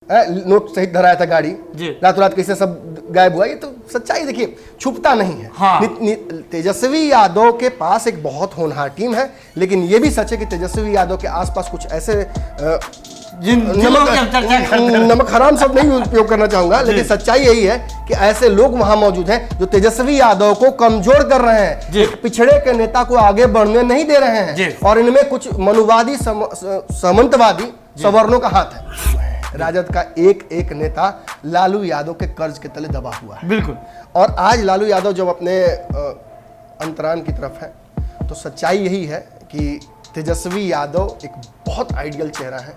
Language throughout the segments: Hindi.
नोट सहित धराया था गाड़ी, रातों रात कैसे सब गायब हुआ। ये तो सच्चाई देखिए छुपता नहीं है। हाँ। तेजस्वी यादव के पास एक बहुत होनहार टीम है, लेकिन ये भी सच है कि तेजस्वी यादव के आसपास कुछ ऐसे नमक हराम शब्द नहीं उपयोग करना चाहूंगा, लेकिन सच्चाई यही है कि ऐसे लोग वहां मौजूद हैं जो तेजस्वी यादव को कमजोर कर रहे हैं, एक पिछड़े के नेता को आगे बढ़ने नहीं दे रहे हैं, और इनमें कुछ मनुवादी सामंतवादी सवर्णों का हाथ है। राजद का एक एक नेता लालू यादव के कर्ज के तले दबा हुआ है। बिल्कुल। और आज लालू यादव जब अपने अंतरान की तरफ है तो सच्चाई यही है कि तेजस्वी यादव एक बहुत आइडियल चेहरा है,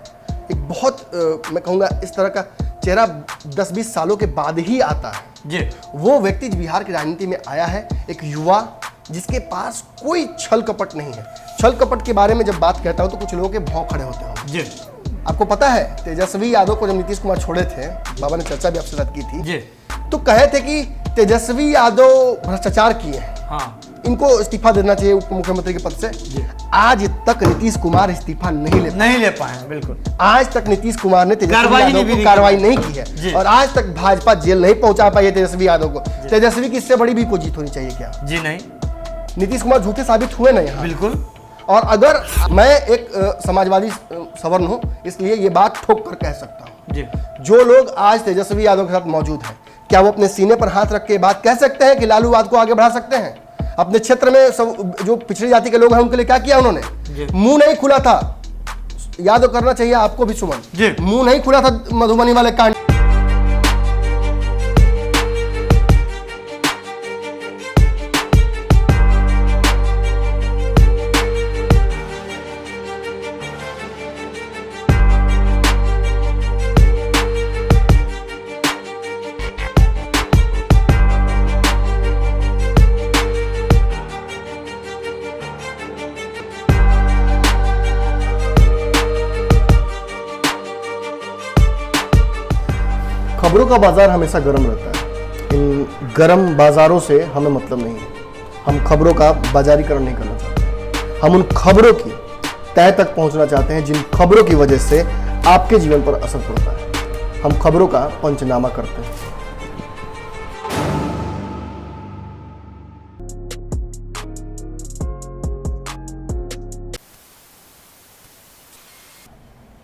एक बहुत मैं कहूँगा इस तरह का चेहरा 10-20 सालों के बाद ही आता है। जी। वो व्यक्ति बिहार की राजनीति में आया है, एक युवा जिसके पास कोई छल कपट नहीं है। छल कपट के बारे में जब बात कहता हूँ तो कुछ लोगों के भौं खड़े होते हैं। जी। आपको पता है तेजस्वी यादव को जब नीतीश कुमार छोड़े थे, बाबा ने चर्चा भी आपसे साथ की थी जी। तो कहे थे कि तेजस्वी यादव भ्रष्टाचार किए हैं, हाँ। इनको इस्तीफा देना चाहिए उप मुख्यमंत्री के पद से। आज तक नीतीश कुमार इस्तीफा नहीं ले पाए। बिल्कुल। आज तक नीतीश कुमार ने तेजस्वी यादव को कार्रवाई नहीं की है, और आज तक भाजपा जेल नहीं पहुंचा पाई है तेजस्वी यादव को। तेजस्वी की इससे बड़ी भी कोई जीत होनी चाहिए क्या? जी नहीं। नीतीश कुमार झूठे साबित हुए नहीं। बिल्कुल। और अगर मैं एक समाजवादी सवर्ण हूं, इसलिए ये बात ठोक कर कह सकता हूं, जो लोग आज तेजस्वी यादव के साथ मौजूद हैं, क्या वो अपने सीने पर हाथ रख के बात कह सकते हैं कि लालू यादव को आगे बढ़ा सकते हैं? अपने क्षेत्र में सब जो पिछड़ी जाति के लोग हैं उनके लिए क्या किया उन्होंने? मुंह नहीं खुला था, याद करना चाहिए आपको भी सुमन, मुंह नहीं खुला था मधुबनी वाले कांड। खबरों का बाजार हमेशा गर्म रहता है, इन गर्म बाजारों से हमें मतलब नहीं है। हम खबरों का बाजारीकरण नहीं करना चाहते, हम उन खबरों की तह तक पहुंचना चाहते हैं जिन खबरों की वजह से आपके जीवन पर असर पड़ता है। हम खबरों का पंचनामा करते हैं।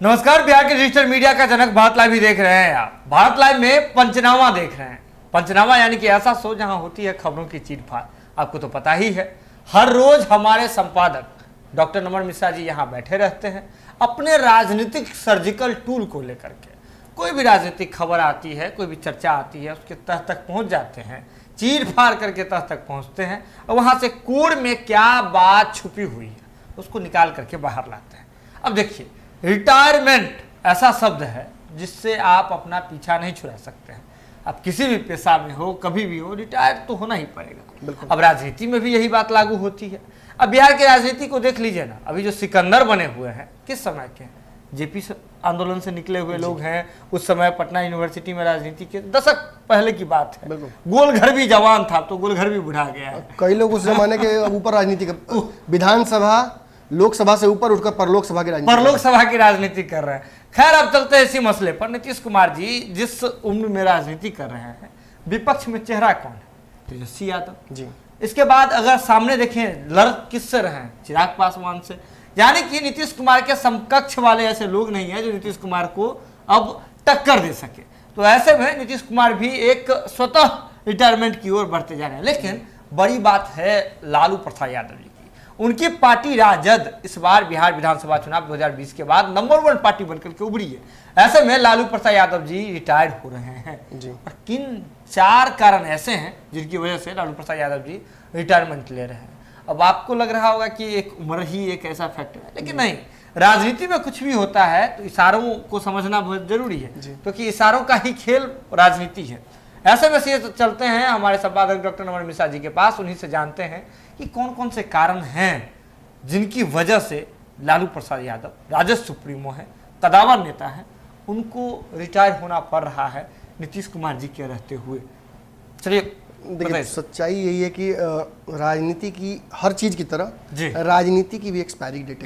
नमस्कार, बिहार के डिजिटल मीडिया का जनक भारत लाइव ही देख रहे हैं आप। भारत लाइव में पंचनामा देख रहे हैं। पंचनामा यानी कि ऐसा शो जहां होती है खबरों की चीरफाड़। आपको तो पता ही है, हर रोज हमारे संपादक डॉक्टर नमन मिश्रा जी यहां बैठे रहते हैं अपने राजनीतिक सर्जिकल टूल को लेकर के। कोई भी राजनीतिक खबर आती है, कोई भी चर्चा आती है, उसके तह तक पहुंच जाते हैं, चीर फाड़ करके तह तक पहुंचते हैं, और वहां से कोर में क्या बात छुपी हुई है उसको निकाल करके बाहर लाते हैं। अब देखिए, रिटायरमेंट ऐसा शब्द है जिससे आप अपना पीछा नहीं छुड़ा सकते हैं। आप किसी भी पेशा में हो, कभी भी हो, रिटायर तो होना ही पड़ेगा। अब राजनीति में भी यही बात लागू होती है। अब बिहार की राजनीति को देख लीजिए ना, अभी जो सिकंदर बने हुए हैं किस समय के हैं? जेपी आंदोलन से निकले हुए लोग हैं। उस समय पटना यूनिवर्सिटी में राजनीति के दशक पहले की बात है। गोलघर भी जवान था, तो गोलघर भी बुढ़ा गया है। कई लोग उस जमाने के ऊपर राजनीति के विधानसभा लोकसभा से ऊपर उठकर परलोक सभा की राजनीति कर रहे हैं। खैर, अब चलते हैं इसी मसले पर। नीतीश कुमार जी जिस उम्र में राजनीति कर रहे हैं, विपक्ष में चेहरा कौन है? तेजस्वी यादव जी। इसके बाद अगर सामने देखें, लड़ किससे रहे हैं? चिराग पासवान से। यानी कि नीतीश कुमार के समकक्ष वाले ऐसे लोग नहीं है जो नीतीश कुमार को अब टक्कर दे सके। तो ऐसे में नीतीश कुमार भी एक स्वतः रिटायरमेंट की ओर बढ़ते जा रहे हैं। लेकिन बड़ी बात है लालू प्रसाद यादव जी। उनकी पार्टी राजद इस बार बिहार विधानसभा चुनाव 2020 के बाद नंबर 1 पार्टी बनकर के उभरी है। ऐसे में लालू प्रसाद यादव जी रिटायर्ड हो रहे हैं जी। और किन 4 कारण ऐसे हैं जिनकी वजह से लालू प्रसाद यादव जी रिटायरमेंट ले रहे हैं। अब आपको लग रहा होगा कि एक उम्र ही एक ऐसा फैक्टर है, लेकिन नहीं। राजनीति में कुछ भी होता है तो इशारों को समझना बहुत जरूरी है, क्योंकि इशारों का ही खेल राजनीति है। ऐसे में से चलते हैं हमारे संपादक डॉक्टर नमन मिश्रा जी के पास, उन्हीं से जानते हैं कि कौन कौन से कारण हैं जिनकी वजह से लालू प्रसाद यादव राजद सुप्रीमो है, कदावर नेता है, उनको रिटायर होना पड़ रहा है नीतीश कुमार जी के रहते हुए। चलिए, देखिए सच्चाई यही है कि राजनीति की हर चीज की तरह राजनीति की भी एक्सपायरी डेट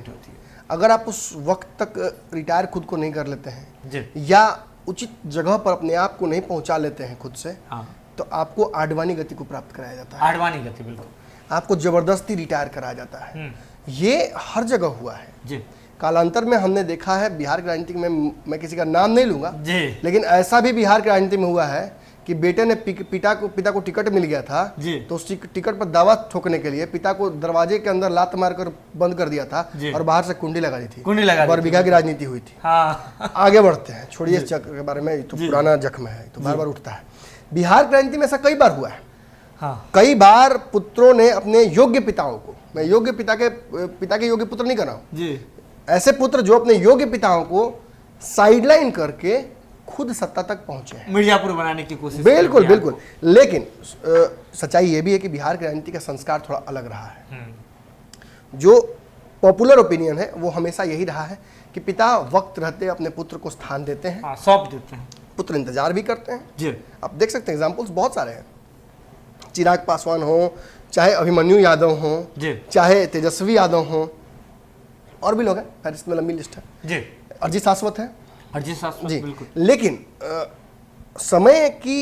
होती है। अगर आप उस वक्त तक रिटायर खुद को नहीं कर लेते हैं जी या उचित जगह पर अपने आप को नहीं पहुंचा लेते हैं खुद से, हाँ तो आपको आडवाणी गति को प्राप्त कराया जाता है, आडवाणी गति, बिल्कुल आपको जबरदस्ती रिटायर कराया जाता है। ये हर जगह हुआ है। जी कालांतर में हमने देखा है बिहार की राजनीति में, मैं किसी का नाम नहीं लूंगा जी लेकिन ऐसा भी बिहार की राजनीति में हुआ है कि बेटे ने पिता को टिकट मिल गया था जी तो उस टिकट पर दावा ठोकने के लिए पिता को दरवाजे के अंदर लात मारकर बंद कर दिया था और बाहर से कुंडी लगा दी थी। कुंडी लगा दी बरबीघा की राजनीति हुई थी। हाँ आगे बढ़ते हैं, छोड़िए इस चक्र के बारे में, ये तो पुराना जख्म है, तो बार बार उठता है। बिहार की राजनीति में ऐसा कई बार हुआ है। हाँ कई बार पुत्रों ने अपने योग्य पिताओं को, मैं योग्य पिता के योग्य पुत्र नहीं कर रहा हूँ, जी ऐसे पुत्र जो अपने योग्य पिताओं को साइडलाइन करके खुद सत्ता तक पहुंचे हैं, मिर्जापुर बनाने की कोशिश बिल्कुल बिल्कुल। लेकिन सच्चाई ये भी है कि बिहार की राजनीति का संस्कार थोड़ा अलग रहा है। जो पॉपुलर ओपिनियन है वो हमेशा यही रहा है कि पिता वक्त रहते अपने पुत्र को स्थान देते हैं, सौंप देते हैं, पुत्र इंतजार भी करते हैं। जी आप देख सकते हैं एग्जाम्पल्स बहुत सारे हैं, चिराग पासवान हो, चाहे अभिमन्यु यादव हो, जी चाहे तेजस्वी यादव हो, और भी लोग हैं, फहरिस्त में लंबी लिस्ट है, जी अरजीत शाश्वत है अरजीत शाश्वत, जी। बिल्कुल। लेकिन समय की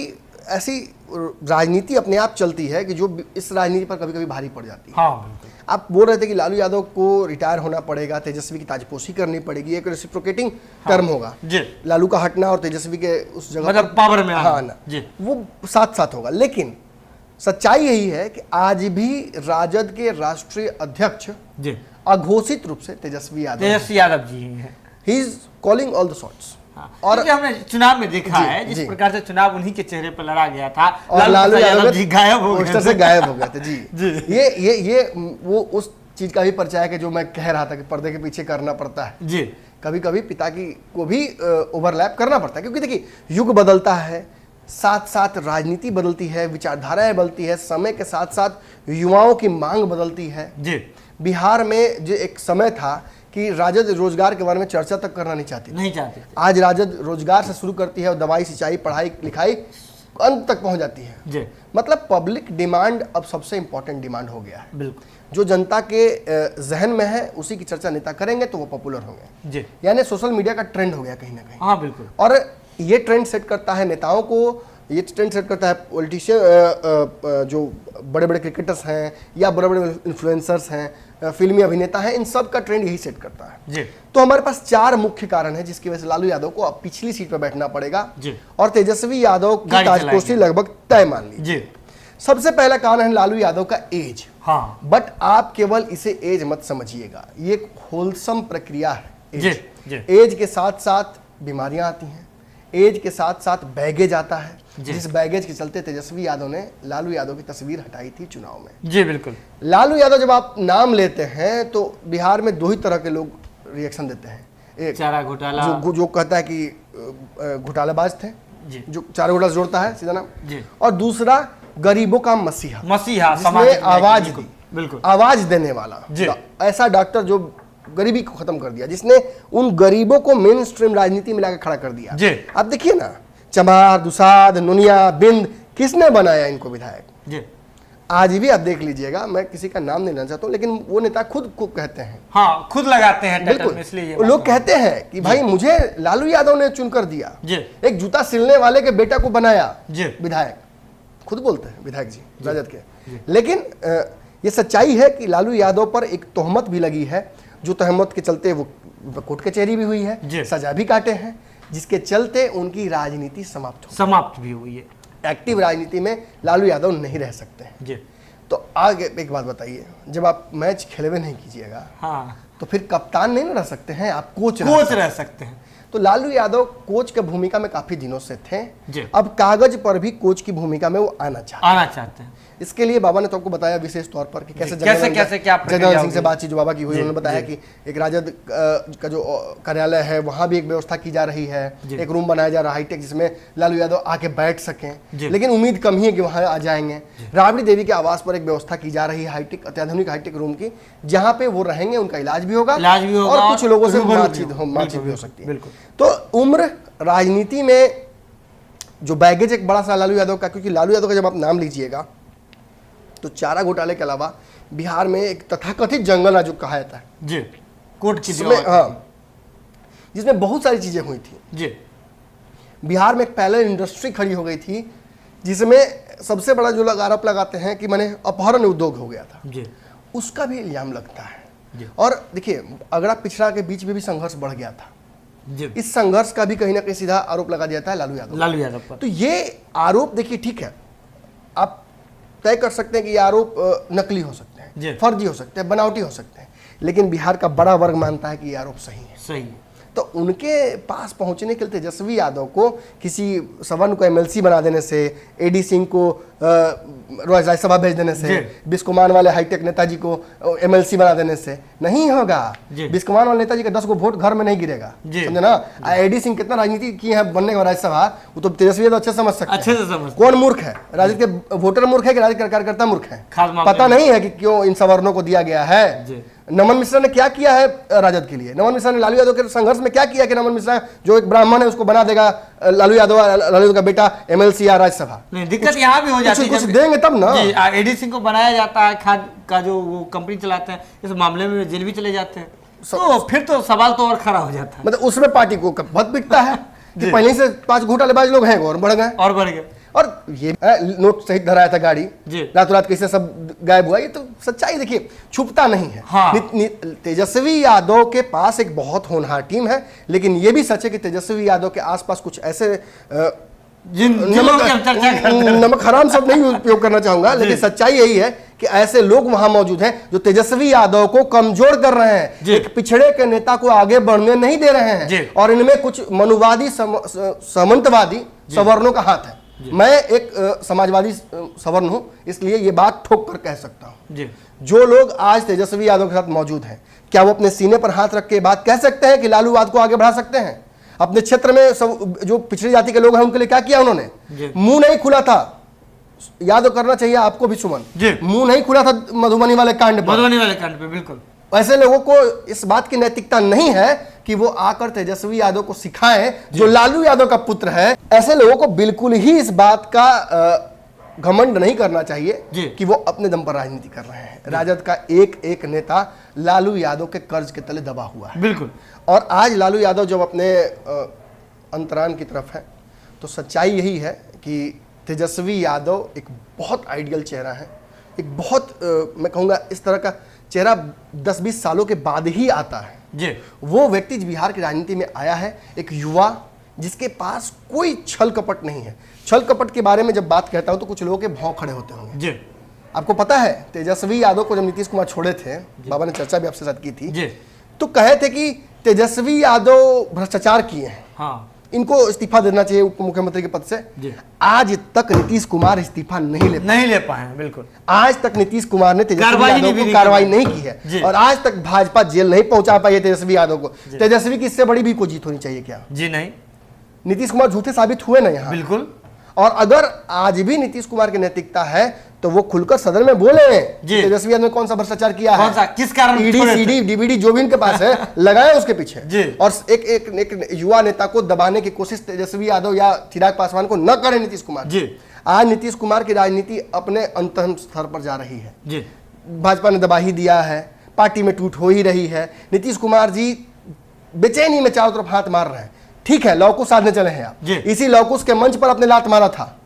ऐसी राजनीति अपने आप चलती है कि जो इस राजनीति पर कभी कभी भारी पड़ जाती है। हाँ बिल्कुल। आप बोल रहे थे कि लालू यादव को रिटायर होना पड़ेगा, तेजस्वी की ताजपोशी करनी पड़ेगी, एक रेसिप्रोकेटिंग टर्म होगा, जी लालू का हटना और तेजस्वी के उस जगह मतलब पावर में आना। हाँ ना, जी वो साथ साथ होगा। लेकिन सच्चाई यही है कि आज भी राजद के राष्ट्रीय अध्यक्ष जी अघोषित रूप से तेजस्वी यादव जी हैं। He is calling all the shots. और हमने चुनाव में देखा है जिस प्रकार से चुनाव उन्हीं के चेहरे पर लड़ा गया था और लालू यादव जी गायब हो गए से गायब हो गए थे। जी जी ये वो उस चीज का भी परिचय है कि जो मैं कह रहा था कि पर्दे के पीछे करना पड़ता है। जी कभी कभी पिता की को भी ओवरलैप करना पड़ता है, क्योंकि देखिए युग बदलता है, साथ साथ राजनीति बदलती है, विचारधाराएं बदलती है, समय के साथ साथ युवाओं की मांग बदलती है। जी बिहार में जो एक समय था कि राजद रोजगार के बारे में चर्चा तक करना नहीं चाहती। आज राजद रोजगार से शुरू करती है और दवाई, सिंचाई, पढ़ाई लिखाई अंत तक पहुंच जाती है। जी मतलब पब्लिक डिमांड अब सबसे इंपॉर्टेंट डिमांड हो गया है। बिल्कुल। जो जनता के जहन में है उसी की चर्चा नेता करेंगे तो वो पॉपुलर होंगे। जी यानी सोशल मीडिया का ट्रेंड हो गया कहीं ना कहीं। हाँ बिल्कुल। और ये ट्रेंड सेट करता है नेताओं को, ये ट्रेंड सेट करता है पॉलिटिशियन, जो बड़े बड़े क्रिकेटर्स हैं या बड़े बड़े इन्फ्लुएंसर्स हैं, फिल्मी अभिनेता हैं, इन सब का ट्रेंड यही सेट करता है। जी तो हमारे पास 4 मुख्य कारण है जिसकी वजह से लालू यादव को अब पिछली सीट पर बैठना पड़ेगा जी। और तेजस्वी यादव की ताजपोशी लगभग तय मान ली। जी सबसे पहला कारण है लालू यादव का एज। हाँ बट आप केवल इसे एज मत समझिएगा, ये एक होलसम प्रक्रिया है। जी एज, एज के साथ साथ बीमारियां आती हैं, एज के साथ साथ बैगेज आता है, जिस बैगेज के चलते तेजस्वी यादव ने लालू यादव की तस्वीर हटाई थी चुनाव में। जी बिल्कुल। लालू यादव जब आप नाम लेते हैं तो बिहार में 2 ही तरह के लोग रिएक्शन देते हैं। एक चारा घोटाला, जो कहता है कि घोटालाबाज थे, जी जो चारा घोटाला जोड़ता है सीधा नाम जी। और दूसरा गरीबों का मसीहा, समाज आवाज दी, बिल्कुल आवाज देने वाला जी। ऐसा डॉक्टर जो गरीबी को खत्म कर दिया, जिसने उन गरीबों को मेन स्ट्रीम राजनीति में लाकर खड़ा कर दिया। जी। आप देखिए ना, चमार, दुसाद, नुनिया, बिंद, किसने बनाया इनको विधायक? जी। आज भी आप देख लीजिएगा, मैं किसी का नाम नहीं लेना चाहता हूँ, लेकिन वो नेता खुद को कहते हैं, हाँ खुद लगाते हैं टाइटल बिल्कुल, में, इसलिए लोग कहते हैं कि भाई मुझे लालू यादव ने चुनकर दिया, जी। एक जूता सिलने वाले के बेटा को बनाया जी। विधायक, खुद बोलते हैं विधायक जी राजद के। लेकिन ये सच्चाई है कि लालू यादव पर एक तोहमत भी लगी है, जो तोहमत के चलते वो कोर्ट कचहरी भी हुई है, सजा भी काटे हैं, जिसके चलते उनकी राजनीति समाप्त भी हुई है। एक्टिव राजनीति में लालू यादव नहीं रह सकते हैं। जी। तो आगे एक बात बताइए, जब आप मैच खेलवे नहीं कीजिएगा, हाँ, तो फिर कप्तान नहीं रह सकते हैं, आप कोच रह सकते हैं। तो लालू यादव कोच के भूमिका में काफी दिनों से थे। जी। अब कागज पर भी कोच की भूमिका में वो आना चाहते हैं। इसके लिए बाबा ने तो आपको बताया विशेष तौर पर कि कैसे जगन्नाथ सिंह से बातचीत जो बाबा की हुई, उन्होंने बताया कि एक राजद का जो कार्यालय है वहां भी एक व्यवस्था की जा रही है, एक रूम बनाया जा रहा है हाईटेक, जिसमें लालू यादव आके बैठ सकें, लेकिन उम्मीद कम ही है कि वहां आ जाएंगे। राबड़ी देवी के आवास पर एक व्यवस्था की जा रही है हाईटेक, अत्याधुनिक हाईटेक रूम की, जहां पे वो रहेंगे, उनका इलाज भी होगा और कुछ लोगों से बातचीत भी हो सकती है। तो उम्र राजनीति में जो बैगेज एक बड़ा सा लालू यादव का, क्योंकि लालू यादव का जब आप नाम लीजिएगा तो चारा घोटाले के अलावा बिहार में एक तथाकथित जंगल राज कहा जाता है। जी। कोर्ट की जिसमें जिसमें बहुत सारी चीजें हुई थी जी। बिहार में एक पैरेलल इंडस्ट्री खड़ी हो गई थी, जिसमें सबसे बड़ा जो लोग आरोप लगाते हैं कि मैंने अपहरण उद्योग हो गया था जी। उसका भी इल्जाम लगता है जी। और देखिए अगड़ा पिछड़ा के बीच में भी संघर्ष बढ़ गया था जी। इस संघर्ष का भी कहीं ना कहीं सीधा आरोप लगा दिया था लालू यादव पर। तो ये आरोप देखिए ठीक है, आप तय कर सकते हैं कि ये आरोप नकली हो सकते हैं, फर्जी हो सकते हैं, बनावटी हो सकते हैं, लेकिन बिहार का बड़ा वर्ग मानता है कि ये आरोप सही है। सही है। तो उनके पास पहुंचने के लिए तेजस्वी यादव को किसी सवर्ण को एमएलसी बना देने से, एडी सिंह को राज्यसभा भेज देने से, बिस्कुमान वाले हाईटेक नेताजी को एमएलसी बना देने से नहीं होगा। बिस्कुमान वाले नेताजी का 10 गो वोट घर में नहीं गिरेगा, समझे ना। एडी सिंह कितना राजनीति की है बनने का राज्यसभा, वो तो तेजस्वी यादव अच्छे समझ सकते हैं। अच्छे से समझ। कौन मूर्ख है? राजनीति के वोटर मूर्ख है कि राजनीति कार्यकर्ता मूर्ख है? पता नहीं है कि क्यों इन सवर्णों को दिया गया है। नमन मिश्रा ने क्या किया है राजद के लिए? नमन मिश्रा ने लालू यादव के संघर्ष में क्या किया कि नमन मिश्रा जो एक ब्राह्मण है उसको बना देगा लालू यादव का बेटा एमएलसी या राज्यसभा? दिक्कत यहाँ भी हो जाती है, कुछ देंगे तब ना। एडी सिंह को बनाया जाता है, खाद का जो वो कंपनी चलाते हैं, इस मामले में जेल भी चले जाते हैं, तो फिर तो सवाल तो और खड़ा हो जाता है। मतलब उसमें पार्टी को बहुत बिकता है कि पहले से 5 घोटालेबाज लोग हैं और बढ़ गए। और ये नोट सहित धराया था गाड़ी, रातों रात कैसे सब गायब हुआ, ये तो सच्चाई देखिए छुपता नहीं है। हाँ। तेजस्वी यादव के पास एक बहुत होनहार टीम है, लेकिन ये भी सच है कि तेजस्वी यादव के आसपास कुछ ऐसे नमक हराम शब्द नहीं उपयोग करना चाहूंगा, लेकिन सच्चाई यही है कि ऐसे लोग वहां मौजूद हैं जो तेजस्वी यादव को कमजोर कर रहे हैं, एक पिछड़े के नेता को आगे बढ़ने नहीं दे रहे हैं, और इनमें कुछ मनुवादी सामंतवादी सवर्णों का हाथ है। मैं एक समाजवादी सवर्ण हूं, इसलिए ये बात ठोक कर कह सकता हूं। जो लोग आज तेजस्वी यादव के साथ मौजूद हैं, क्या वो अपने सीने पर हाथ रख के बात कह सकते हैं कि लालूवाद को आगे बढ़ा सकते हैं? अपने क्षेत्र में सब जो पिछड़ी जाति के लोग हैं उनके लिए क्या किया उन्होंने? मुंह नहीं खुला था, याद करना चाहिए आपको भी सुमन, मुंह नहीं खुला था मधुबनी वाले कांड पे। बिल्कुल ऐसे लोगों को इस बात की नैतिकता नहीं है कि वो आकर तेजस्वी यादव को सिखाएं जो लालू यादव का पुत्र है। ऐसे लोगों को बिल्कुल ही इस बात का घमंड नहीं करना चाहिए कि वो अपने दम पर राजनीति कर रहे हैं। राजद का एक एक नेता लालू यादव के कर्ज के तले दबा हुआ है। बिल्कुल। और आज लालू यादव जब अपने अंतरान की तरफ है तो सच्चाई यही है कि तेजस्वी यादव एक बहुत आइडियल चेहरा है, एक बहुत मैं कहूँगा इस तरह का चेहरा 10-20 सालों के बाद ही आता है। वो व्यक्ति बिहार की राजनीति में आया है, एक युवा जिसके पास कोई छल कपट नहीं है। छल कपट के बारे में जब बात कहता हूं तो कुछ लोगों के भाव खड़े होते होंगे। आपको पता है तेजस्वी यादव को जब नीतीश कुमार छोड़े थे, बाबा ने चर्चा भी आपसे साथ की थी, तो कहे थे कि तेजस्वी यादव भ्रष्टाचार किए हैं, हाँ। इनको इस्तीफा देना चाहिए उप मुख्यमंत्री के पद से। आज तक नीतीश कुमार इस्तीफा नहीं ले पाए। बिल्कुल। आज तक नीतीश कुमार ने तेजस्वी यादव को कार्रवाई नहीं की है, और आज तक भाजपा जेल नहीं पहुंचा पाई है तेजस्वी यादव को। तेजस्वी की इससे बड़ी भी कोई जीत होनी चाहिए क्या? जी नहीं। नीतीश कुमार झूठे साबित हुए ना यहाँ। बिल्कुल। और अगर आज भी नीतीश कुमार की नैतिकता है तो वो खुलकर सदन में बोले तेजस्वी यादव ने कौन सा भ्रष्टाचार किया है, किस कारण, ईडी सीडी डीवीडी जो भी इनके पास है लगाए उसके पीछे। और एक युवा नेता को दबाने की कोशिश तेजस्वी यादव या चिराग पासवान को न करे नीतीश कुमार। आज नीतीश कुमार की राजनीति अपने अंतरम स्तर पर जा रही है। भाजपा ने दबा ही दिया है, पार्टी में टूट हो ही रही है। नीतीश कुमार जी बेचैनी में चारों तरफ हाथ मार रहे हैं। ठीक है, लौकुश साधने चले हैं आप, इसी लौकुश के मंच पर अपने लात मारा था।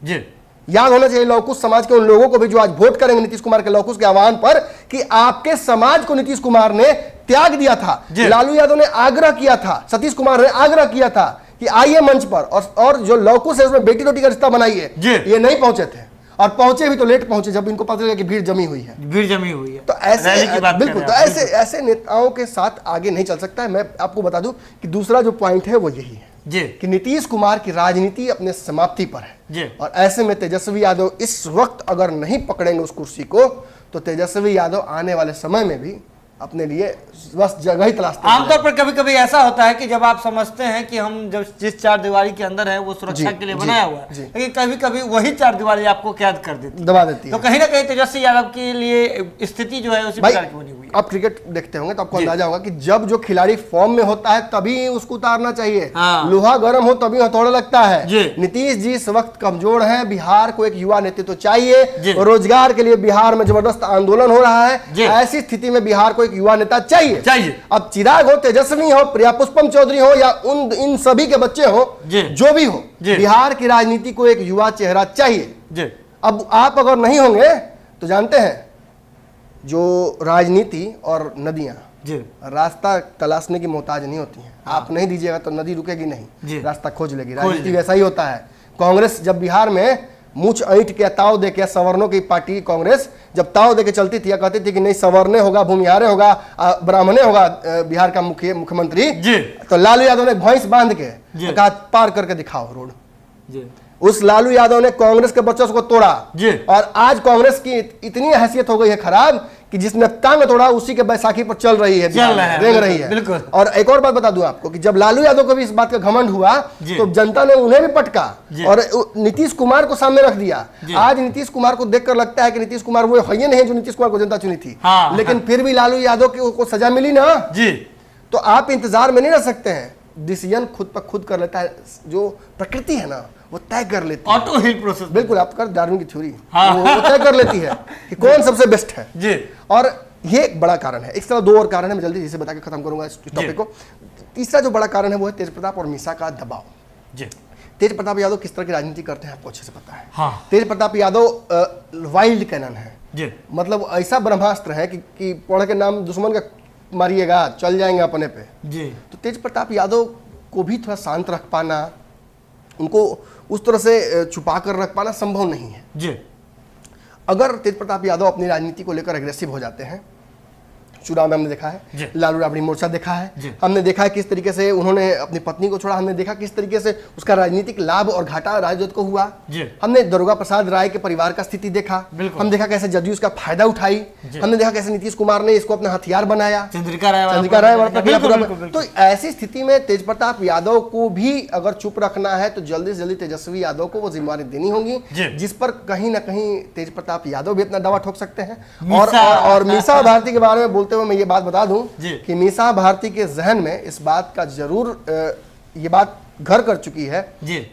याद होना चाहिए लौकुश समाज के उन लोगों को भी जो आज वोट करेंगे नीतीश कुमार के लौकुश के आह्वान पर कि आपके समाज को नीतीश कुमार ने त्याग दिया था। लालू यादव ने आग्रह किया था, सतीश कुमार ने आग्रह किया था कि आइए मंच पर और जो लौकुश है उसमें बेटी रोटी का रिश्ता बनाइए। ये नहीं पहुंचे थे, और पहुंचे भी तो लेट पहुंचे जब इनको पता लगा कि भीड़ जमी हुई है। तो ऐसे बिल्कुल, तो ऐसे नेताओं के साथ आगे नहीं चल सकता है। मैं आपको बता दूं कि दूसरा जो पॉइंट है वो यही है कि नीतीश कुमार की राजनीति अपने समाप्ति पर है, और ऐसे में तेजस्वी यादव इस वक्त अगर नहीं पकड़ेंगे उस कुर्सी को तो तेजस्वी यादव आने वाले समय में भी अपने लिए बस जगह ही तलाशते हैं। आमतौर पर कभी कभी ऐसा होता है कि जब आप समझते हैं कि हम जब जिस चार दीवारी के अंदर है वो सुरक्षा के लिए बनाया हुआ है, लेकिन कभी कभी वही चार दीवारी आपको कैद कर देती, दबा देती है। तो कहीं ना कहीं तेजस्वी यादव के लिए स्थिति जो है उसी प्रकार की बनी हुई है। आप क्रिकेट देखते होंगे तो आपको अंदाजा होगा कि जब जो खिलाड़ी फॉर्म में होता है तभी उसको उतारना चाहिए। लोहा गर्म हो तभी हथौड़ा लगता है। नीतीश जी इस वक्त कमजोर हैं, बिहार को एक युवा नेतृत्व चाहिए, रोजगार के लिए बिहार में जबरदस्त आंदोलन हो रहा है, ऐसी स्थिति में बिहार को एक युवा नेता चाहिए। अब चिराग हो, तेजस्वी हो, प्रिया पुष्पम चौधरी हो या इन सभी के बच्चे हो, जो भी हो, बिहार की राजनीति को एक युवा चेहरा चाहिए। अब आप अगर नहीं होंगे तो जानते हैं जो राजनीति और नदियां रास्ता तलाशने की मोहताज नहीं होती हैं। आप नहीं दीजिएगा तो नदी रुकेगी नहीं, रास्ता खोज लेगी। राजनीति वैसा ही होता है। कांग्रेस जब बिहार में मुछ ऐंठ के ताव दे के, सवर्णों की पार्टी कांग्रेस जब ताव दे के चलती थी या कहती थी कि नहीं सवर्णे होगा, भूमिहारे होगा, ब्राह्मणे होगा बिहार का मुख्यमंत्री, तो लालू यादव ने भैंस बांध के कहा पार करके दिखाओ रोड। उस लालू यादव ने कांग्रेस के बच्चों को तोड़ा और आज कांग्रेस की इतनी हैसियत हो गई है खराब कि जिसने टांग तोड़ा उसी के बैसाखी पर चल रही है, रेंग रही है। और एक और बात बता दूं आपको कि जब लालू यादव को भी इस बात का घमंड हुआ तो जनता ने उन्हें भी पटका और नीतीश कुमार को सामने रख दिया। आज नीतीश कुमार को देखकर लगता है कि नीतीश कुमार वो है नहीं जो नीतीश कुमार को जनता चुनी थी, लेकिन फिर भी लालू यादव को सजा मिली ना जी। तो आप इंतजार में नहीं रह सकते हैं, डिसीजन खुद पर खुद कर लेता है। जो प्रकृति है ना वो तय कर लेती है, ऑटो हिल प्रोसेस। बिल्कुल, आप कर डार्विन की थ्योरी, वो तय कर लेती है कि कौन सबसे बेस्ट है जी। और ये एक बड़ा कारण है। इस तरह दो और कारण है, मैं जल्दी से बता के खत्म करूंगा इस टॉपिक को। तीसरा जो बड़ा कारण है वो है तेज प्रताप और मीसा का दबाव जी। तेज प्रताप यादव किस तरह की राजनीति करते हैं आपको अच्छे से पता है। तेज प्रताप यादव वाइल्ड कैनन है जी, मतलब ऐसा ब्रह्मास्त्र है कि पढ़ के नाम दुश्मन का मारिएगा चल जाएंगे अपने पे जी। तो तेज प्रताप यादव को भी थोड़ा शांत रख पाना, उनको उस तरह से छुपा कर रख पाना संभव नहीं है जी। अगर तेज प्रताप यादव अपनी राजनीति को लेकर एग्रेसिव हो जाते हैं, चुनाव में हमने देखा है, लालू राबड़ी मोर्चा देखा है, हमने देखा है किस तरीके से उन्होंने अपनी पत्नी को छोड़ा, हमने देखा किस तरीके से उसका राजनीतिक लाभ और घाटा राजद को हुआ, हमने दुर्गा प्रसाद राय के परिवार का स्थिति देखा, हम देखा कैसे जदयू उसका फायदा उठाई, हमने देखा कैसे नीतीश कुमार ने इसको अपना हथियार बनाया, चंद्रिका राय। तो ऐसी स्थिति में तेज प्रताप यादव को भी अगर चुप रखना है तो जल्दी से जल्दी तेजस्वी यादव को वो जिम्मेदारी देनी होगी, जिस पर कहीं ना कहीं तेज प्रताप यादव भी अपना दावा ठोक सकते हैं। और मीसा भारती के बारे में हुए मैं ये बात बता दूं कि मीसा भारती के जहन में इस बात का जरूर ये बात घर कर चुकी है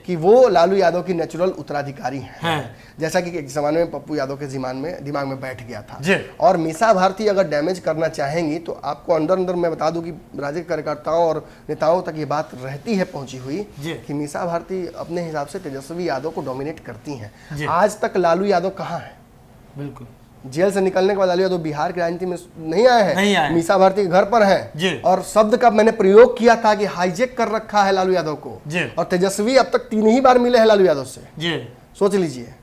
कि वो लालू यादव की नेचुरल उत्तराधिकारी हैं, जैसा कि एक जमाने में पप्पू यादव के दिमाग में बैठ गया था। और मीसा भारती अगर डैमेज करना चाहेंगी तो आपको अंदर अंदर मैं बता दूं कि राजनीतिक कार्यकर्ताओं और नेताओं तक ये बात रहती है पहुंची हुई कि मीसा भारती अपने हिसाब से तेजस्वी यादव को डोमिनेट करती हैं। आज तक लालू यादव कहाँ है? बिल्कुल, जेल से निकलने के बाद लालू यादव बिहार की राजनीति में नहीं आए हैं, मीसा भारती के घर पर हैं। और शब्द का मैंने प्रयोग किया था कि हाईजेक कर रखा है लालू यादव को, और तेजस्वी अब तक 3 ही बार मिले हैं लालू यादव से, सोच लीजिए।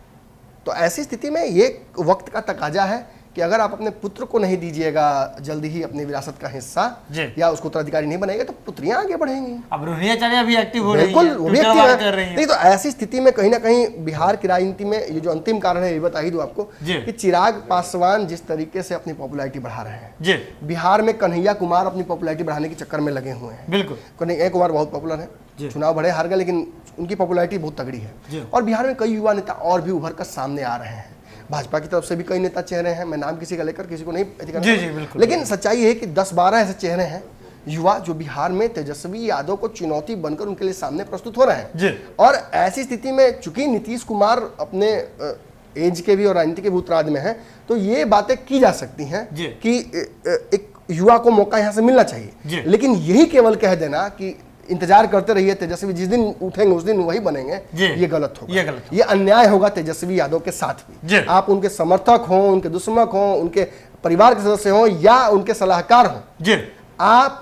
तो ऐसी स्थिति में ये वक्त का तकाजा है कि अगर आप अपने पुत्र को नहीं दीजिएगा जल्दी ही अपनी विरासत का हिस्सा या उसको उत्तराधिकारी नहीं बनाएगा तो पुत्रियां आगे बढ़ेंगी। अब रोहिणीचार्य भी एक्टिव हो रही है, बिल्कुल वो भी एक्टिव है। नहीं तो ऐसी स्थिति में कहीं ना कहीं बिहार की राजनीति में ये जो अंतिम कारण है ये बता ही दूं आपको कि चिराग पासवान जिस तरीके से अपनी पॉपुलैरिटी बढ़ा रहे हैं, बिहार में कन्हैया कुमार अपनी पॉपुलैरिटी बढ़ाने के चक्कर में लगे हुए हैं। बिल्कुल, कन्हैया कुमार बहुत पॉपुलर है, चुनाव बड़े हार गए लेकिन उनकी पॉपुलैरिटी बहुत तगड़ी है। और बिहार में कई युवा नेता और भी उभर कर सामने आ रहे हैं, भाजपा की तरफ से भी कई नेता चेहरे हैं, मैं नाम किसी का लेकर किसी को नहीं जी, लेकिन सच्चाई है कि 10-12 ऐसे चेहरे हैं युवा जो बिहार में तेजस्वी यादव को चुनौती बनकर उनके लिए सामने प्रस्तुत हो रहे हैं। और ऐसी स्थिति में चूंकि नीतीश कुमार अपने एज के भी और राजनीति के भी उत्तरार्ध में है तो ये बातें की जा सकती हैं कि एक युवा को मौका यहाँ से मिलना चाहिए, लेकिन यही केवल कह देना कि इंतजार करते रहिए तेजस्वी जिस दिन उठेंगे उस दिन वही बनेंगे, ये गलत होगा, ये अन्याय होगा तेजस्वी यादव के साथ भी। आप उनके समर्थक हो, उनके दुश्मन हो, उनके परिवार के सदस्य हो या उनके सलाहकार हो, आप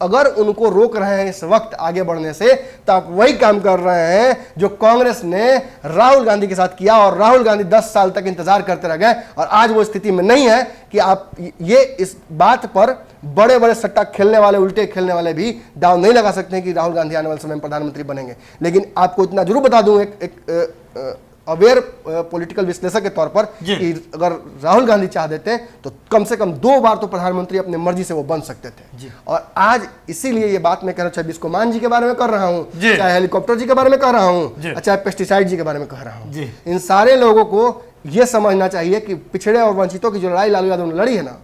अगर उनको रोक रहे हैं इस वक्त आगे बढ़ने से तो आप वही काम कर रहे हैं जो कांग्रेस ने राहुल गांधी के साथ किया, और राहुल गांधी 10 साल तक इंतजार करते रह गए और आज वो स्थिति में नहीं है कि आप ये इस बात पर बड़े बड़े सट्टा खेलने वाले, उल्टे खेलने वाले भी दाव नहीं लगा सकते हैं कि राहुल गांधी आने वाले समय में प्रधानमंत्री बनेंगे। लेकिन आपको इतना जरूर बता दूं एक अवेयर पॉलिटिकल विश्लेषक के तौर पर कि अगर राहुल गांधी चाह देते हैं तो कम से कम 2 बार तो प्रधानमंत्री अपने मर्जी से वो बन सकते थे। और आज इसीलिए ये बात मैं कह रहा हूँ, चाहे बिस्कोमान जी के बारे में कर रहा हूँ, चाहे हेलीकॉप्टर जी के बारे में कह रहा हूँ, चाहे पेस्टिसाइड जी के बारे में कह रहा हूँ, इन सारे लोगों को ये समझना चाहिए कि पिछड़े और वंचितों की जो लड़ाई लालू यादव ने लड़ी है ना,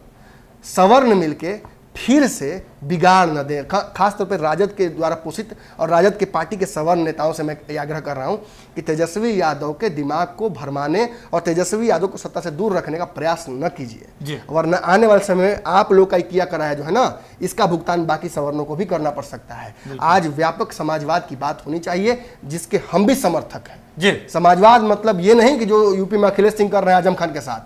सवर्ण मिलके फिर से बिगाड़ न दें। खास तौर पर राजद के द्वारा पोषित और राजद के पार्टी के सवर्ण नेताओं से मैं आग्रह कर रहा हूं कि तेजस्वी यादव के दिमाग को भरमाने और तेजस्वी यादव को सत्ता से दूर रखने का प्रयास न कीजिए, वरना आने वाले समय में आप लोग का किया कराया जो है ना, इसका भुगतान बाकी सवर्णों को भी करना पड़ सकता है। आज व्यापक समाजवाद की बात होनी चाहिए, जिसके हम भी समर्थक हैं। समाजवाद मतलब ये नहीं कि जो यूपी में अखिलेश सिंह कर रहे हैं आजम खान के साथ,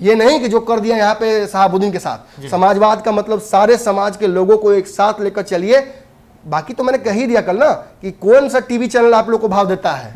ये नहीं कि जो कर दिया यहाँ पे शहाबुद्दीन के साथ। समाजवाद का मतलब सारे समाज के लोगों को एक साथ लेकर चलिए। बाकी तो मैंने कह ही दिया कल ना कि कौन सा टीवी चैनल आप लोग को भाव देता है।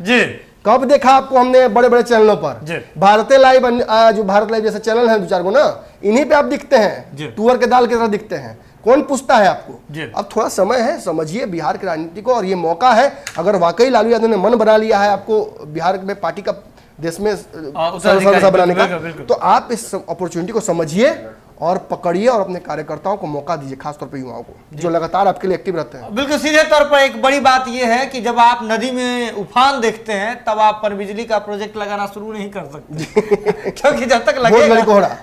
कब देखा आपको हमने बड़े बड़े चैनलों पर? भारत लाइव, जो भारत लाइव जैसे चैनल है 2-4 गो ना, इन्हीं पे आप दिखते हैं, तुअर के दाल की तरह दिखते हैं। कौन पूछता है आपको? अब थोड़ा समय है, समझिए बिहार की राजनीति को, और ये मौका है। अगर वाकई लालू यादव ने मन बना लिया है आपको बिहार में पार्टी का देश में सदस्य बनाने का, तो आप इस अपॉर्चुनिटी को समझिए और पकड़िए और अपने कार्यकर्ताओं को मौका दीजिए, खासतौर पर युवाओं को जो लगातार आपके लिए एक्टिव रहते हैं। बिल्कुल सीधे तौर पर एक बड़ी बात यह है कि जब आप नदी में उफान देखते हैं तब आप पनबिजली का प्रोजेक्ट लगाना शुरू नहीं कर सकते क्योंकि जब तक लगेगा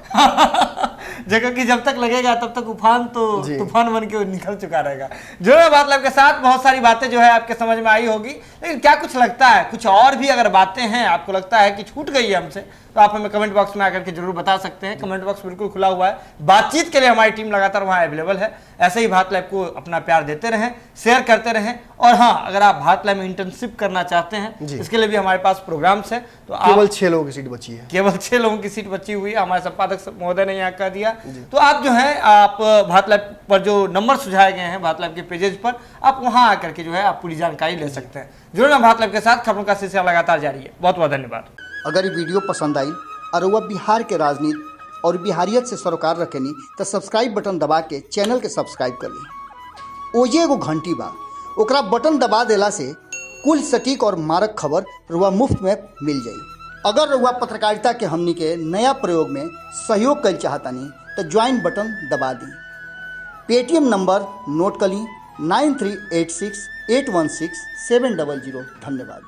जगह की जब तक लगेगा तब तक उफान तो तूफान बन के निकल चुका रहेगा। जो है बात आपके साथ बहुत सारी बातें जो है आपके समझ में आई होगी, लेकिन क्या कुछ लगता है, कुछ और भी अगर बातें हैं आपको लगता है कि छूट गई है हमसे, तो आप हमें कमेंट बॉक्स में आकर के जरूर बता सकते हैं। कमेंट बॉक्स बिल्कुल खुला हुआ है, बातचीत के लिए हमारी टीम लगातार वहां अवेलेबल है। ऐसे ही भारत लाइव को अपना प्यार देते रहें, शेयर करते रहें, और हाँ, अगर आप भारत लाइव में इंटर्नशिप करना चाहते हैं इसके लिए भी हमारे पास प्रोग्राम्स है। तो केवल 6 लोगों की सीट बची है, केवल 6 लोगों की सीट बची हुई है, हमारे संपादक महोदय ने यहाँ कह दिया। तो आप जो है आप भारत लाइव पर जो नंबर सुझाए गए हैं भारत लाइव के पेजेस पर, आप वहां आकर के जो है आप पूरी जानकारी ले सकते हैं। जुड़ना भारत लाइव के साथ, खबरों का सिलसिला लगातार जारी है। बहुत बहुत धन्यवाद। अगर ये वीडियो पसंद आई और वह बिहार के राजनीति और बिहारियत से सरोकार रखेनी तो सब्सक्राइब बटन दबा के चैनल के सब्सक्राइब कर ली। ओजे एगो घंटी बा, ओकरा बटन दबा देला से कुल सटीक और मारक खबर रुआ मुफ्त में मिल जाई। अगर रुआ पत्रकारिता के हमनी के नया प्रयोग में सहयोग कर चाहतानी तो ज्वाइन बटन दबा दी। पेटीएम नंबर नोट कर ली 9386816700। धन्यवाद।